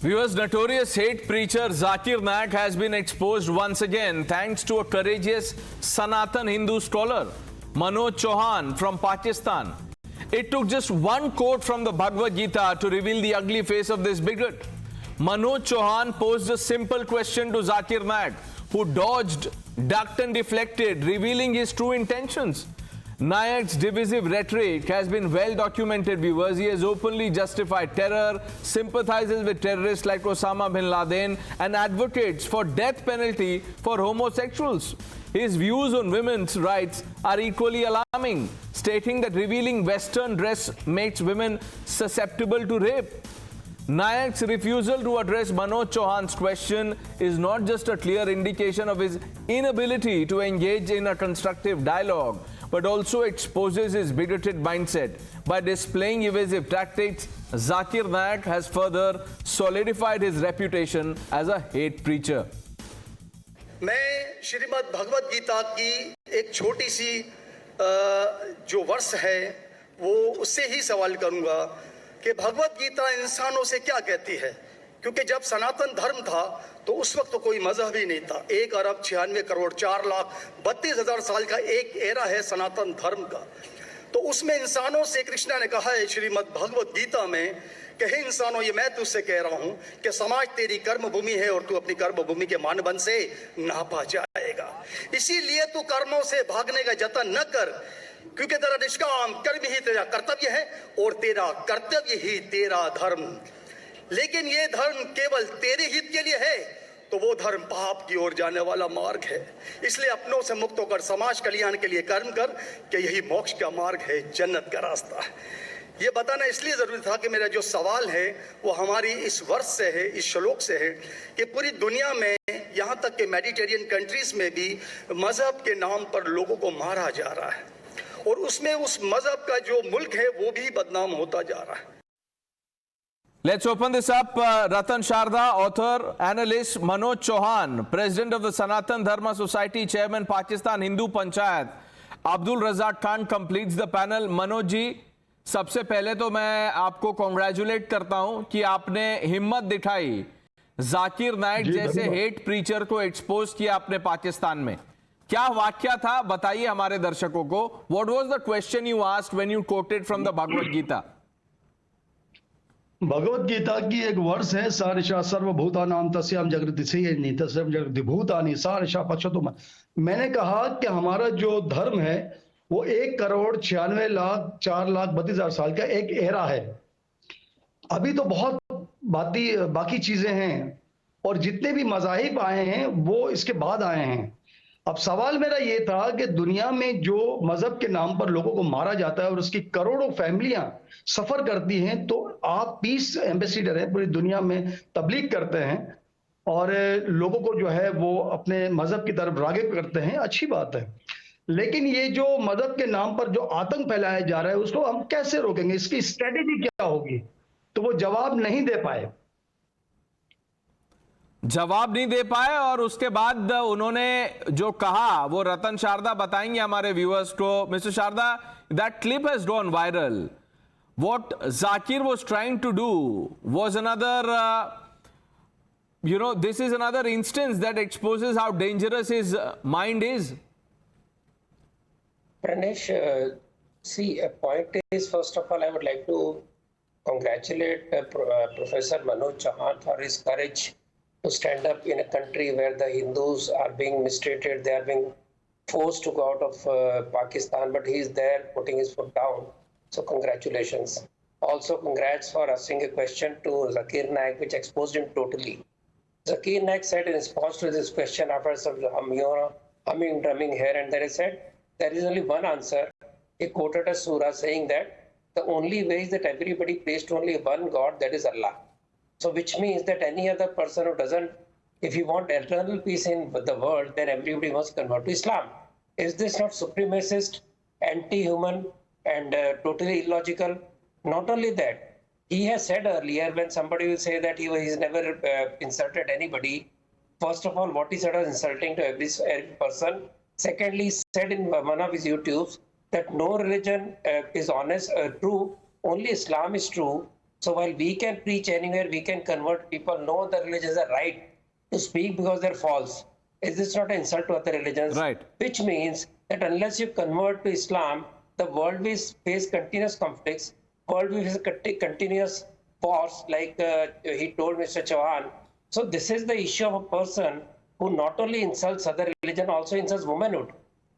Viewers, notorious hate preacher Zakir Naik has been exposed once again thanks to a courageous Sanatan Hindu scholar, Manoj Chauhan from Pakistan. It took just one quote from the Bhagavad Gita to reveal the ugly face of this bigot. Manoj Chauhan posed a simple question to Zakir Naik, who dodged, ducked and deflected, revealing his true intentions. Naik's divisive rhetoric has been well documented, viewers. He has openly justified terror, sympathizes with terrorists like Osama bin Laden and advocates for death penalty for homosexuals. His views on women's rights are equally alarming, stating that revealing Western dress makes women susceptible to rape. Naik's refusal to address Manoj Chauhan's question is not just a clear indication of his inability to engage in a constructive dialogue, but also exposes his bigoted mindset. By displaying evasive tactics, Zakir Naik has further solidified his reputation as a hate preacher. मैं श्रीमद् भगवद गीता की एक छोटी सी जो वर्ष है वो उससे ही सवाल करूंगा कि भगवद गीता इंसानों से क्या कहती है, क्योंकि जब सनातन धर्म था तो उस वक्त तो कोई मजहब ही नहीं था। 1 अरब 96 करोड़ 4,32,000 साल का एक एरा है सनातन धर्म का। तो उसमें इंसानों से कृष्णा ने कहा है श्रीमद् भगवद गीता में कि हे इंसानों, ये मैं तुझसे कह रहा हूं कि समाज तेरी कर्म भूमि है और तू अपनी कर्म भूमि के मानदंड से नापा जाएगा। इसीलिए तू कर्मों से भागने का जतन न कर, क्योंकि तेरा निष्काम कर्म ही तेरा कर्तव्य है और तेरा कर्तव्य ही तेरा धर्म। लेकिन ये धर्म केवल तेरे हित के लिए है तो वो धर्म पाप की ओर जाने वाला मार्ग है। इसलिए अपनों से मुक्त होकर समाज कल्याण के लिए कर्म कर कि यही मोक्ष का मार्ग है, जन्नत का रास्ता है। ये बताना इसलिए जरूरी था कि मेरा जो सवाल है वो हमारी इस वर्ष से है, इस श्लोक से है कि पूरी दुनिया में, यहाँ तक कि मेडिटेरियन कंट्रीज में भी मजहब के नाम पर लोगों को मारा जा रहा है और उसमें उस मजहब का जो मुल्क है वो भी बदनाम होता जा रहा है। Let's open this up. Ratan Sharda, author, analyst, Manoj Chauhan, president of the Sanatan Dharma Society, chairman, Pakistan Hindu Panchayat. Abdul Razak Khan completes the panel. Manoj जी, सबसे पहले तो मैं आपको कॉन्ग्रेचुलेट करता हूं कि आपने हिम्मत दिखाई, जाकिर नाइक जैसे हेट प्रीचर को एक्सपोज किया आपने पाकिस्तान में। क्या वाक्या था, बताइए हमारे दर्शकों को। What was the question you asked when you quoted from the Bhagavad Gita? Bhagavad Gita की एक वर्ष है, सारिषा सर्वभूतानां तस्याम जगृति तस्याम जगृति भूतानि सारिषा पश्यतु। मैंने कहा कि हमारा जो धर्म है वो 1,96,04,32,000 साल का एक एरा है। अभी तो बहुत बाकी चीजें हैं और जितने भी मज़ाहिब आए हैं वो इसके बाद आए हैं। अब सवाल मेरा ये था कि दुनिया में जो मजहब के नाम पर लोगों को मारा जाता है और उसकी करोड़ों फैमिलियां सफर करती हैं, तो आप पीस एम्बेसडर हैं, पूरी दुनिया में तबलीग करते हैं और लोगों को जो है वो अपने मजहब की तरफ राग़िब करते हैं, अच्छी बात है। लेकिन ये जो मजहब के नाम पर जो आतंक फैलाया जा रहा है उसको हम कैसे रोकेंगे, इसकी स्ट्रेटेजी क्या होगी? तो वो जवाब नहीं दे पाए और उसके बाद उन्होंने जो कहा वो रतन शारदा बताएंगे हमारे व्यूअर्स को। Mr Sharda, that clip has gone viral. What Zakir was trying to do was another, this is another instance that exposes how dangerous his mind is. Pranesh, see, a point is, first of all, I would like to congratulate Professor Manoj Chauhan for his courage to stand up in a country where the Hindus are being mistreated, they are being forced to go out of Pakistan, but he is there putting his foot down. So congratulations. Also congrats for asking a question to Zakir Naik, which exposed him totally. Zakir Naik said in response to this question, after some humming, drumming here and there, he said, there is only one answer. He quoted a surah saying that the only way is that everybody prays to only one God, that is Allah. So which means that any other person who doesn't, if you want eternal peace in the world, then everybody must convert to Islam. Is this not supremacist, anti-human, and totally illogical? Not only that, he has said earlier, when somebody will say that he's never insulted anybody, first of all, what he said was insulting to every person. Secondly, he said in one of his YouTubes that no religion is honest, true, only Islam is true. So while we can preach anywhere, we can convert people, no other religions are right to speak because they're false. Is this not an insult to other religions? Right. Which means that unless you convert to Islam, the world will face continuous conflicts, world will face continuous wars, like he told Mr. Chauhan. So this is the issue of a person who not only insults other religion, also insults womanhood.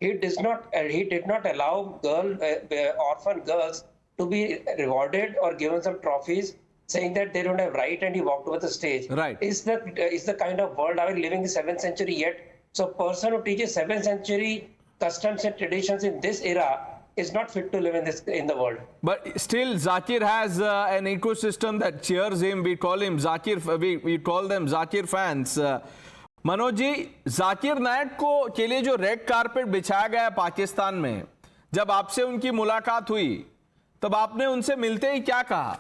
He did not allow orphan girls to be rewarded or given some trophies, saying that they don't have right, and he walked over the stage. Right. Is the kind of world are we living in 7th century yet? So a person who teaches 7th century customs and traditions in this era is not fit to live in the world. But still, Zakir has an ecosystem that cheers him. We call him Zakir. We call them Zakir fans. Manoj ji, Zakir Naik को के लिए जो red carpet बिछाया गया है पाकिस्तान में, जब आपसे उनकी मुलाकात हुई तब आपने उनसे मिलते ही क्या कहा?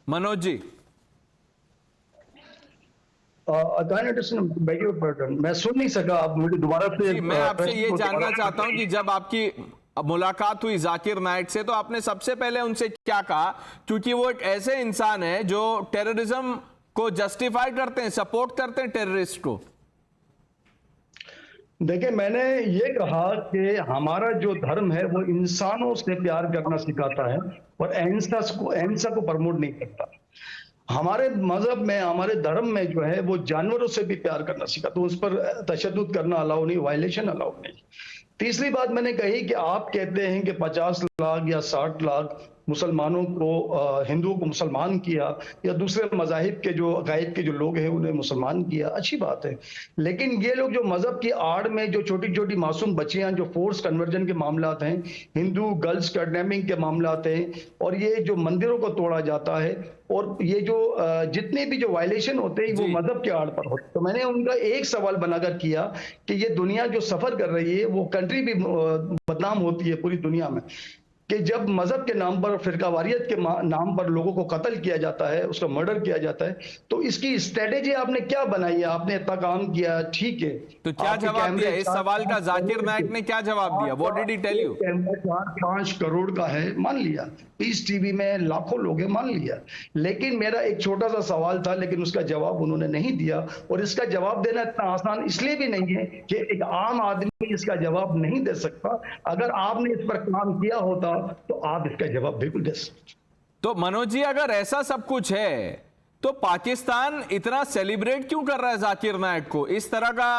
मनोज जी, मैं सुन नहीं सका, आप मुझे दोबारा से मैं आपसे ये जानना चाहता हूं कि जब आपकी मुलाकात हुई जाकिर नायक से तो आपने सबसे पहले उनसे क्या कहा, क्योंकि वो एक ऐसे इंसान है जो टेररिज्म को जस्टिफाई करते हैं, सपोर्ट करते हैं टेररिस्ट को। देखिए, मैंने ये कहा कि हमारा जो धर्म है वो इंसानों से प्यार करना सिखाता है और अहिंसा को प्रमोट नहीं करता। हमारे मजहब में, हमारे धर्म में जो है वो जानवरों से भी प्यार करना सिखाता, तो उस पर तशद्दुद करना अलाउ नहीं, वायलेशन अलाउ नहीं। तीसरी बात मैंने कही कि आप कहते हैं कि 50 लाख या 60 लाख मुसलमानों को, हिंदुओं को मुसलमान किया, या दूसरे मजाहिब के जो अकायद के जो लोग हैं उन्हें मुसलमान किया, अच्छी बात है। लेकिन ये लोग जो मजहब की आड़ में जो छोटी छोटी मासूम बच्चियां जो फोर्स कन्वर्जन के मामलात हैं, हिंदू गर्ल्स किडनैपिंग के मामलात हैं, और ये जो मंदिरों को तोड़ा जाता है, और ये जो जितने भी जो वायलेशन होते हैं वो मजहब के आड़ पर होते हैं। तो मैंने उनका एक सवाल बनाकर किया कि ये दुनिया जो सफर कर रही है, वो कंट्री भी बदनाम होती है पूरी दुनिया में, कि जब मजहब के नाम पर, फिरकावारियत के नाम पर लोगों को कत्ल किया जाता है, उसका मर्डर किया जाता है, तो इसकी स्ट्रेटेजी आपने क्या बनाई है? आपने इतना काम किया, ठीक है, तो क्या जवाब दिया इस सवाल का? जाकिर नायक ने क्या जवाब दिया? What did he tell you? 4-5 crore का है, मान लिया, पीस टीवी में लाखों लोग हैं, मान लिया, लेकिन मेरा एक छोटा सा सवाल था, लेकिन उसका जवाब उन्होंने नहीं दिया। और इसका जवाब देना इतना आसान इसलिए भी नहीं है कि एक आम आदमी इसका जवाब नहीं दे सकता। अगर आपने इस पर काम किया होता तो आप इसका जवाब बिल्कुल दे सकते। तो मनोज जी, अगर ऐसा सब कुछ है तो पाकिस्तान इतना सेलिब्रेट क्यों कर रहा है जाकिर नायक को? इस तरह का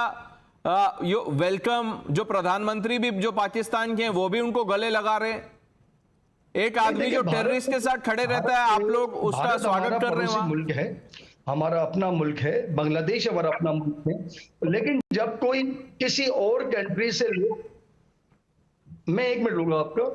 वेलकम, जो प्रधानमंत्री भी जो पाकिस्तान के हैं वो भी उनको गले लगा रहे हैं। एक आदमी जो टेररिस्ट के साथ खड़े रहता है, आप लोग उसका स्वागत कर रहे हैं। मुल्क है, हमारा अपना मुल्क है, बांग्लादेश हमारा अपना मुल्क है, लेकिन जब कोई किसी और कंट्री से लोग, मैं 1 मिनट लूंगा आपको।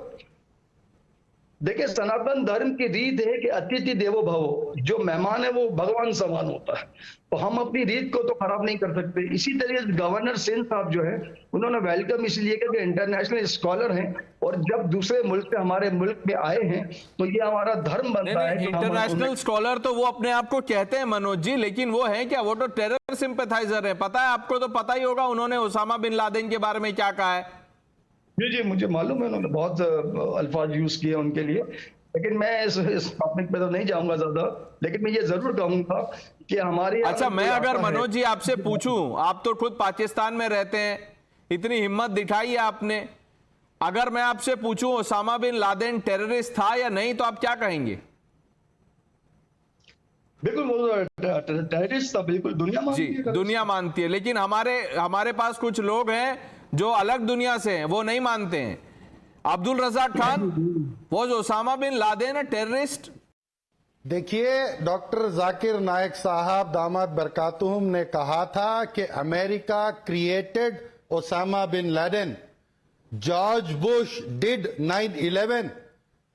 देखिए, सनातन धर्म की रीत है कि अतिथि देवो भव, जो मेहमान है वो भगवान समान होता है, तो हम अपनी रीत को तो खराब नहीं कर सकते। इसी तरह गवर्नर सिंह साहब जो है, उन्होंने वेलकम इसलिए कि इंटरनेशनल स्कॉलर हैं, और जब दूसरे मुल्क से हमारे मुल्क में आए हैं तो ये हमारा धर्म बनता है। इंटरनेशनल स्कॉलर तो वो अपने आप को कहते हैं मनोज जी, लेकिन वो है क्या? वो तो टेरर सिंपैथाइजर है। पता है आपको, तो पता ही होगा उन्होंने ओसामा बिन लादेन के बारे में क्या कहा है। जी, मुझे मालूम है, उन्होंने बहुत अल्फाज यूज किए उनके लिए, लेकिन मैं इस टॉपिक पे तो नहीं जाऊंगा ज्यादा, लेकिन मैं ये जरूर कहूंगा कि हमारे, अच्छा, मैं अगर मनोज जी आपसे पूछूं, आप तो खुद पाकिस्तान में रहते हैं, इतनी हिम्मत दिखाई है आपने, अगर मैं आपसे पूछूं ओसामा बिन लादेन टेररिस्ट था या नहीं, तो आप क्या कहेंगे? बिल्कुल, वो टेररिस्ट था, बिल्कुल दुनिया मानती है। दुनिया मानती है, लेकिन हमारे पास कुछ लोग हैं जो अलग दुनिया से हैं, वो नहीं मानते हैं। Abdul Razzaq Khan, was Osama bin Laden a terrorist? देखिए, डॉक्टर जाकिर नायक साहब दामाद बरकातुहुम ने कहा था कि America created Osama bin Laden, George Bush did 9/11,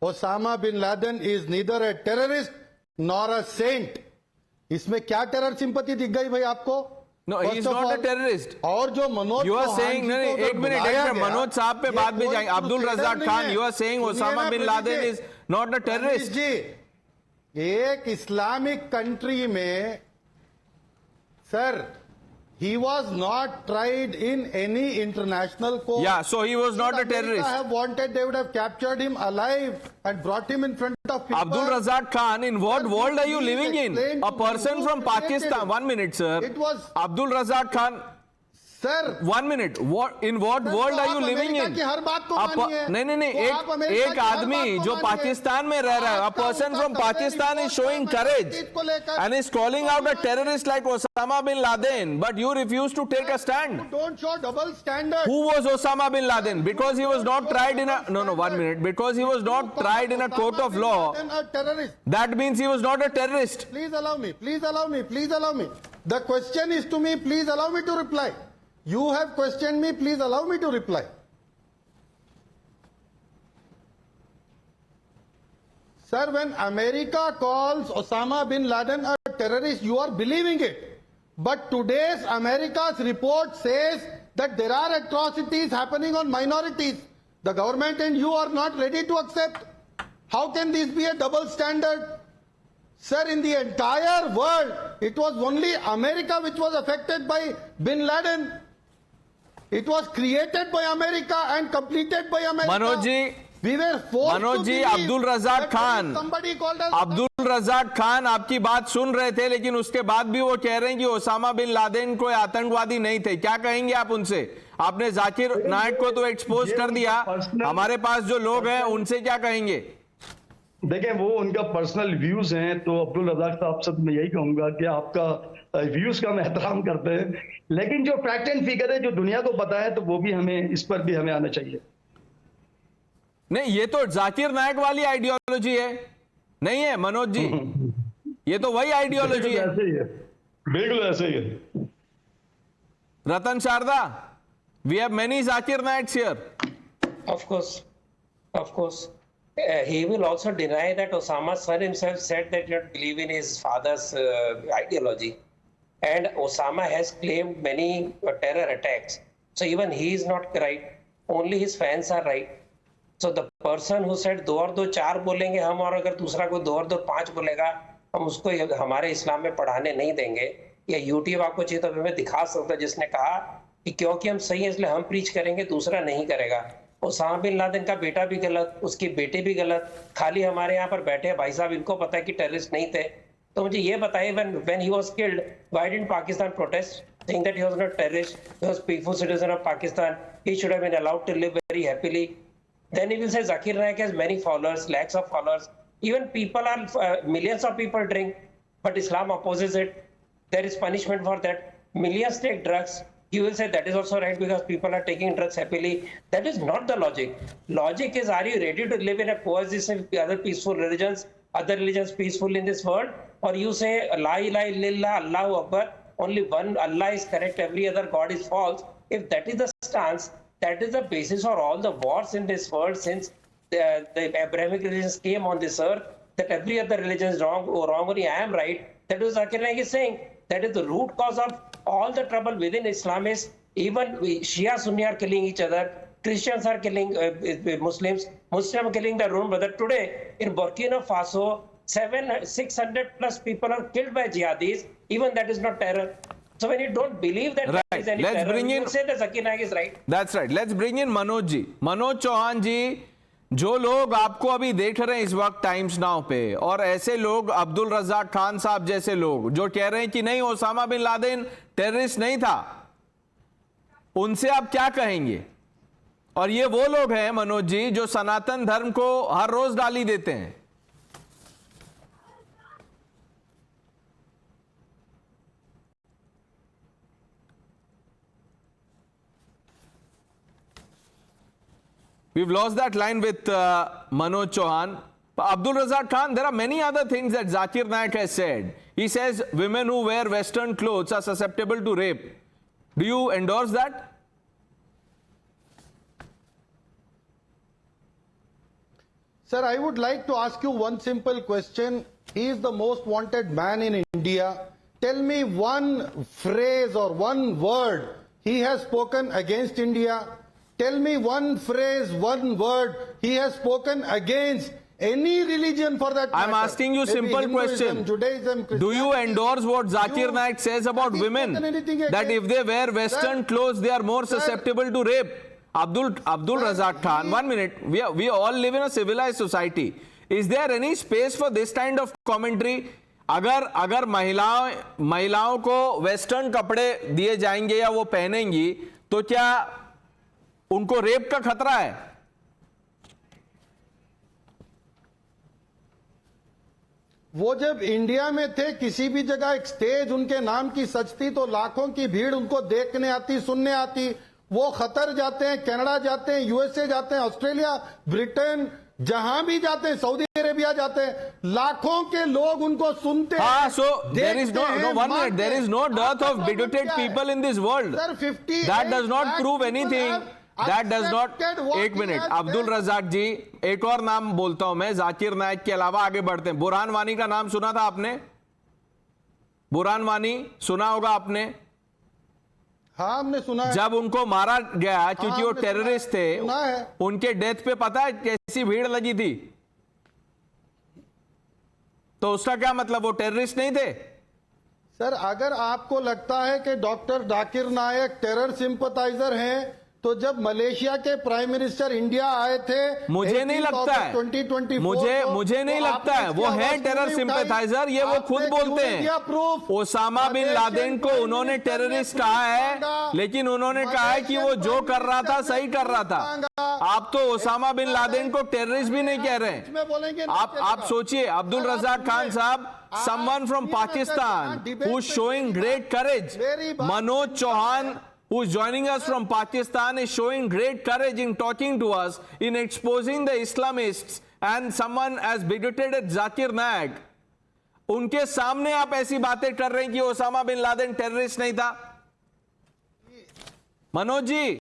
Osama bin Laden is neither a terrorist nor a saint. इसमें क्या टेरर सिंपैथी दिख गई भाई आपको? No, he is not a terrorist. और जो मनोज, you are saying, नहीं, एक मिनट, मनोज साहब पे बात भी जाएंगे। Abdul Razzaq Khan, you are saying Osama bin Laden is not a terrorist. जी, एक इस्लामिक कंट्री में sir He was not tried in any international court. Yeah, so he was not a If America terrorist. have wanted, they would have captured him alive and brought him in front of people. Abdul Razak Khan, in what Sir, world are you please living in? explain A to me person who from created Pakistan. it. 1 minute, sir. It was- Abdul Razak Khan. Sir, 1 minute. In what Sir, world तो are you आप living America in? की हर बात को आप- मानिए। नहीं तो आप अमेरिका एक की हर आदमी बात को जो मानिए। पाकिस्तान में रह रहा है, a आज का person उनका from survey Pakistan is report showing है, courage इसको लेकर- and is calling out a terrorist like Osama bin Laden, but you refuse to take a stand. Don't show double standard. Who was Osama bin Laden? Because he was not tried in a... No, 1 minute. Because he was not tried in a court of law, A terrorist. that means he was not a terrorist. Please allow me. Please allow me. Please allow me. The question is to me. Please allow me to reply. You have questioned me. Please allow me to reply. Sir, when America calls Osama bin Laden a terrorist, you are believing it. But today's America's report says that there are atrocities happening on minorities. The government and you are not ready to accept. How can this be a double standard? Sir, in the entire world, it was only America which was affected by bin Laden. It was created by America and completed by America. Manoj ji, we were forced Manoj to ji, believe Abdul Razak that there is Khan. somebody called as Abdul Razzaq Khan आपकी बात सुन रहे थे, लेकिन उसके बाद भी वो कह रहे हैं कि ओसामा बिन लादेन कोई आतंकवादी नहीं थे. क्या कहेंगे आप उनसे? आपने जाकिर नायक को तो एक्सपोज कर दिया, हमारे पास जो लोग हैं उनसे क्या कहेंगे? देखें, वो उनका पर्सनल व्यूज हैं, तो अब्दुल रजाक साहब से मैं यही कहूंगा कि आपका व्यूज का हम एहतराम करते हैं, लेकिन जो फैक्ट एंड फिगर है जो दुनिया को पता है, तो वो भी हमें, इस पर भी हमें आना चाहिए. नहीं, ये तो जाकिर नायक वाली आइडियोलॉजी है, नहीं है मनोज जी? ये तो वही आइडियोलॉजी है. ऐसे ही है, बिल्कुल ऐसे ही है. Ratan Sharda, we have many Zakir Naiks here. Of course. He will also deny that Osama's son himself said that he didn't believe in his father's ideology. And Osama has claimed many terror attacks. So even he is not right. Only his fans are right. So the person who said 2 और 2 4 बोलेंगे हम, और अगर दूसरा कोई 2 और 2 5 बोलेगा, हम उसको हमारे इस्लाम में पढ़ाने नहीं देंगे. या यूट्यूब आपको चाहिए तो हमें दिखा सकता है जिसने कहा कि क्योंकि हम सही है इसलिए हम प्रीच करेंगे, दूसरा नहीं करेगा. ओसामा बिन लादेन का बेटा भी गलत, उसकी बेटी भी गलत, खाली हमारे यहाँ पर बैठे हैं भाई साहब, इनको पता है कि टेररिस्ट नहीं थे. तो मुझे ये बताइए, when he was killed, why didn't Pakistan protest, saying that he was not terrorist, he was peaceful citizen of Pakistan, he should have been allowed to live very happily. Then he will say Zakir Naik has many followers, lakhs of followers. Even people are, millions of people drink, but Islam opposes it. There is punishment for that. Millions take drugs. You will say that is also right because people are taking drugs happily. That is not the logic. Logic is, are you ready to live in a coexistence with other peaceful religions, other religions peaceful in this world? Or you say, La ilaha illallah, Allahu Akbar, only one Allah is correct, every other God is false. If that is the stance, that is the basis for all the wars in this world since the Abrahamic religions came on this earth, that every other religion is wrong, or wrong, only I am right. That is Zakir Naik is saying. That is the root cause of all the trouble within Islam is even Shia Sunni are killing each other, Christians are killing Muslims are killing their own brother. Today in Burkina Faso, 600 plus people are killed by jihadis. Even that is not terror. So when you don't believe that there is any terror, you will say that Zakir Naik is right. That's right. Let's bring in Manoj ji. Manoj Chauhan ji, जो लोग आपको अभी देख रहे हैं इस वक्त times now पे, और ऐसे लोग अब्दुल रजाक खान साहब जैसे लोग जो कह रहे हैं कि नहीं ओसामा बिन लादेन टेररिस्ट नहीं था, उनसे आप क्या कहेंगे? और ये वो लोग हैं मनोज जी जो सनातन धर्म को हर रोज गाली देते हैं. We've lost that line with Manoj Chauhan. Abdul Razak Khan, there are many other things that Zakir Naik has said. He says women who wear Western clothes are susceptible to rape. Do you endorse that? Sir, I would like to ask you one simple question. He is the most wanted man in India. Tell me one phrase or one word he has spoken against India. Tell me one phrase, one word he has spoken against any religion for that I'm matter. asking you Maybe simple Hinduism, question. Judaism, Do you Christianity. endorse what Zakir You- Naik says about Have you women? spoken anything That against- if they wear Western Sir, clothes, they are more sir, susceptible to rape. Abdul Sir, Razak Khan, he- 1 minute. We all live in a civilized society. Is there any space for this kind of commentary? अगर महिलाओं को western कपड़े दिए जाएंगे या वो पहनेंगी तो क्या उनको रेप का खतरा है? वो जब इंडिया में थे, किसी भी जगह एक स्टेज उनके नाम की सजती तो लाखों की भीड़ उनको देखने आती, सुनने आती। वो कतर जाते हैं, कनाडा जाते हैं, यूएसए जाते हैं, ऑस्ट्रेलिया, ब्रिटेन, जहां भी जाते हैं, सऊदी अरेबिया जाते हैं, लाखों के लोग उनको सुनते हैं। So there is no 1 minute. There is no dearth of bigoted people in this world. Sir, 58 That does not lakh prove people anything. have That does not. accepted what एक he minute, has Abdul said. Razak ji, एक और नाम बोलता हूं मैं, जाकिर नाइक के अलावा आगे बढ़ते हैं। बुरहान वानी का नाम सुना था आपने? बुरहान वानी सुना होगा आपने? हाँ, हमने सुना है। जब उनको मारा गया क्योंकि वो हमने टेररिस्ट थे, सुना है। उनके डेथ पे पता है कैसी भीड़ लगी थी? तो उसका क्या मतलब, वो टेररिस्ट नहीं थे? सर, अगर आपको लगता है कि डॉक्टर जाकिर नायक टेरर सिंपथाइजर हैं, तो जब मलेशिया के प्राइम मिनिस्टर इंडिया आए थे, मुझे नहीं लगता है, 2024 मुझे नहीं लगता है वो है टेरर सिंपैथाइजर। ये वो खुद बोलते हैं। ओसामा बिन लादेन को उन्होंने टेररिस्ट कहा है, लेकिन उन्होंने कहा है कि वो जो कर रहा था सही कर रहा था। आप तो ओसामा बिन लादेन को टेररिस्ट भी नहीं कह रहे हैं। आप सोचिए, अब्दुल रजाक खान साहब, someone from Pakistan who's showing great courage. Manoj Chauhan, who's joining us from Pakistan, is showing great courage in talking to us, in exposing the Islamists, and someone as bigoted as Zakir Naik. उनके सामने आप ऐसी बातें कर रहे हैं कि Osama bin Laden terrorist नहीं था। मनोज जी,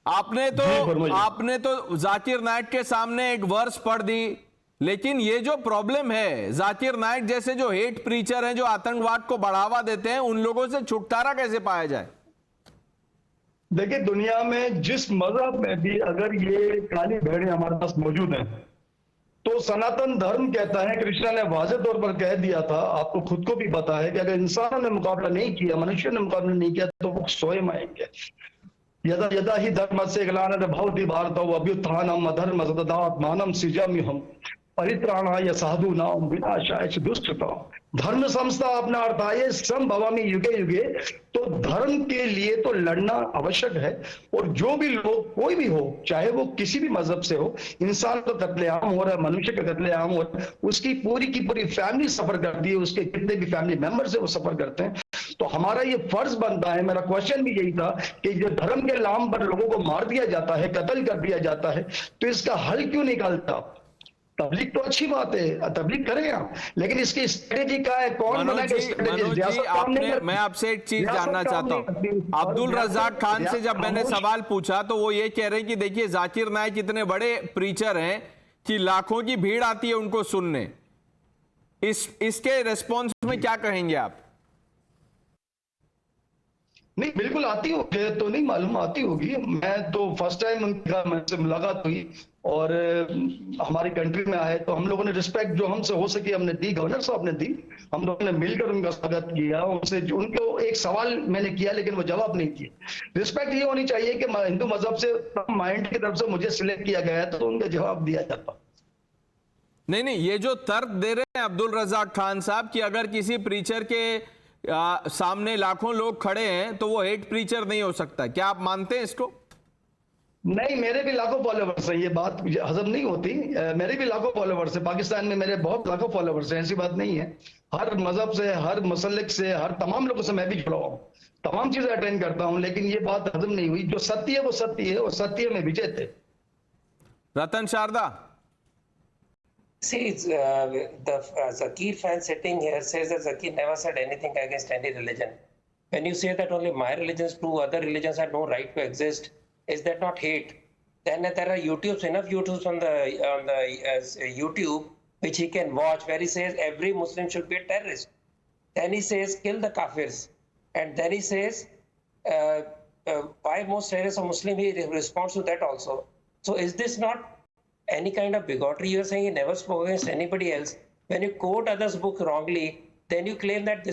आपने तो जाकिर नाइक के सामने एक वर्स पढ़ दी, लेकिन ये जो प्रॉब्लम है, जाकिर नाइक जैसे जो हेट प्रीचर हैं, जो आतंकवाद को बढ़ावा देते हैं, उन लोगों से छुटकारा कैसे पाया जाए? देखिए, दुनिया में जिस मजहब में भी अगर ये काली भेड़ें हमारे पास मौजूद हैं, तो सनातन धर्म कहता है, कृष्णा ने वाज़ेह तौर पर कह दिया था, आपको खुद को भी पता है कि अगर इंसानों ने मुकाबला नहीं किया, मनुष्य ने मुकाबला नहीं किया, तो वो स्वयं आएंगे। यदा यदा ही धर्म से ग्लानिर् भवति भारत अभ्युत्थानम् अधर्मसददात्मानं सृजाम्यहम् परित्राणाय साधूनां विनाशाय च दुष्कृताम्। धर्म संस्था अपना अर्थाय संभवामि युगे युगे। तो धर्म के लिए तो लड़ना आवश्यक है, और जो भी लोग, कोई भी हो, चाहे वो किसी भी मजहब से हो, इंसान का कत्लेआम हो रहा है, मनुष्य का कत्लेआम हो रहा है, उसकी पूरी की पूरी फैमिली सफर करती है, उसके जितने भी फैमिली मेंबर्स है वो सफर करते हैं। तो हमारा ये फर्ज बनता है, मेरा क्वेश्चन भी यही था कि जो धर्म के नाम पर लोगों को मार दिया जाता है, कत्ल कर दिया जाता है, तो इसका हल क्यों निकालता? तबलीग तो अच्छी बात है, तबलीग करें आप, लेकिन इसकी स्ट्रेटेजी क्या है? कौन बनाएगा स्ट्रेटेजी? मैं आपसे एक चीज जानना चाहता हूं। अब्दुल रजाक खान से जब मैंने सवाल पूछा तो वो ये कह रहे हैं कि देखिए, जाकिर नाइक इतने बड़े प्रीचर हैं कि लाखों की भीड़ आती है उनको सुनने। इसके रिस्पॉन्स में क्या कहेंगे आप? नहीं, बिल्कुल आती होगी, तो नहीं मालूम, आती होगी। मैं तो फर्स्ट टाइम उनसे मुलाकात हुई और हमारी कंट्री में आए, तो हम लोगों ने रिस्पेक्ट जो हमसे हो सकी हमने दी, गवर्नर साहब ने दी, हम लोगों ने मिलकर उनका स्वागत किया। उनसे उनको एक सवाल मैंने किया, लेकिन वो जवाब नहीं दिए। रिस्पेक्ट ये होनी चाहिए कि हिंदू मजहब से, माइंड की तरफ से मुझे सिलेक्ट किया गया है, तो उनका जवाब दिया जाता। नहीं, ये जो तर्क दे रहे हैं अब्दुल रजाक खान साहब कि अगर किसी प्रीचर के सामने लाखों लोग खड़े हैं तो वो हेट प्रीचर नहीं हो सकता, क्या आप मानते हैं इसको? नहीं, मेरे भी लाखों फॉलोवर्स हैं, ये बात हजम नहीं होती। मेरे भी लाखों फॉलोवर्स हैं, पाकिस्तान में मेरे बहुत लाखों फॉलोवर्स हैं, ऐसी बात नहीं है। हर मजहब से, हर मसलक से, हर तमाम लोगों से मैं भी जुड़ा हूँ, तमाम चीजें अटेंड करता हूँ, लेकिन ये बात हजम नहीं हुई। जो सत्य है वो सत्य है, और सत्य में विजय थे। रतन Sharda, See, the Zakir fan sitting here says that Zakir never said anything against any religion. When you say that only my religions prove other religions have no right to exist, is that not hate? Then there are enough YouTubes on the YouTube which he can watch where he says every Muslim should be a terrorist. Then he says kill the kafirs, and then he says why most terrorists are Muslim. He responds to that also. So is this not any kind of bigotry. You're saying he never spoke against anybody else. When you quote others' book wrongly, then you claim that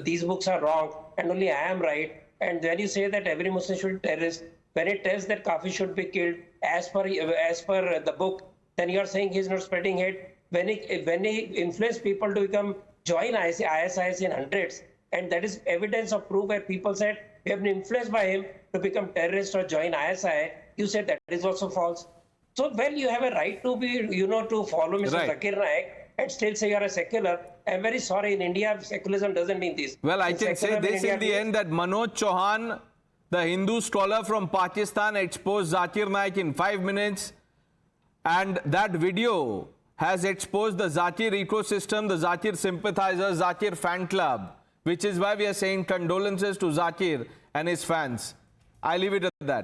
these books are wrong and only I am right. And when you say that every Muslim should be terrorist, when it tells that Kafir should be killed as per the book, then you are saying he's not spreading hate. When he influenced people to join ISIS in hundreds, and that is evidence of proof where people said we have been influenced by him to become terrorists or join ISI. You said that is also false. So, well, you have a right to to follow Mr. Right. Zakir Naik and still say you are a secular. I'm very sorry. In India, secularism doesn't mean this. Well, I can say Secularism this in the means- end that Manoj Chauhan, the Hindu scholar from Pakistan, exposed Zakir Naik in 5 minutes. And that video has exposed the Zakir ecosystem, the Zakir sympathizers, Zakir fan club, which is why we are saying condolences to Zakir and his fans. I leave it at that.